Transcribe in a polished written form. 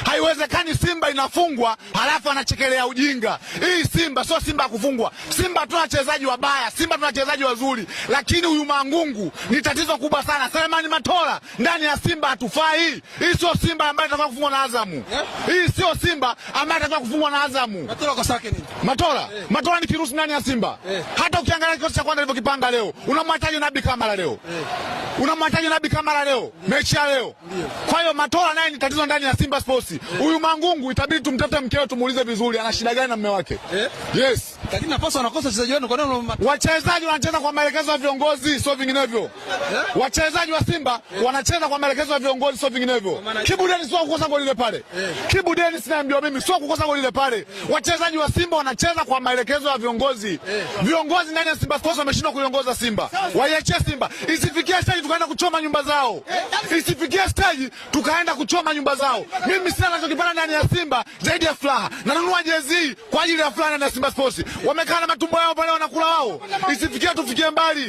Haiwezekani Simba inafungwa halafu anachekelea ujinga. Hii Simba sio Simba kufungwa. Simba tuna wachezaji wabaya, Simba tuna wachezaji wazuri, lakini huyu Mangungu ni tatizo kubwa sana. Selemani Matola ndani ya Simba hatufai. Hii sio Simba ambaye atakao kufungwa na Azamu. Hii sio Simba ambaye atakao kufungwa na Azamu. Matola kwa sake nini? Matola ni kirusi ndani ya Simba. Hata ukiangalia kikosi cha kwanza alivyokipanga leo, unamhitaji Nabi Kamara leo. Unamhitaji Nabi Kamara leo, mechi ya leo. Kwa hiyo Matola naye ni tatizo ndani ya Simba Sports. Huyu Mangungu itabidi tumtafute mkeo tumuulize vizuri ana shida gani na mume wake. Yes. Lakini nafasi wanakosa wachezaji wenu kwa nini? Wachezaji wanacheza kwa maelekezo ya viongozi sio vinginevyo. Wachezaji wa Simba wanacheza kwa maelekezo ya viongozi sio vinginevyo. Kibu Denis sio kukosa goli ile pale. Kibu Denis naambia mimi sio kukosa goli ile pale. Wachezaji wa Simba wanacheza kwa maelekezo ya viongozi. Viongozi ndani ya Simba Sports wameshindwa kuiongoza Simba. Waiachie Simba. Isifikie stage tukaenda kuchoma nyumba zao. Isifikie stage tukaenda kuchoma nyumba zao. Mimi sina nachokipata ndani ya Simba zaidi ya furaha. Nanunua jezi kwa ajili ya furaha ndani ya Simba Sports. Wamekaa na matumbo yao pale wanakula wao. Isifikie tufikie mbali.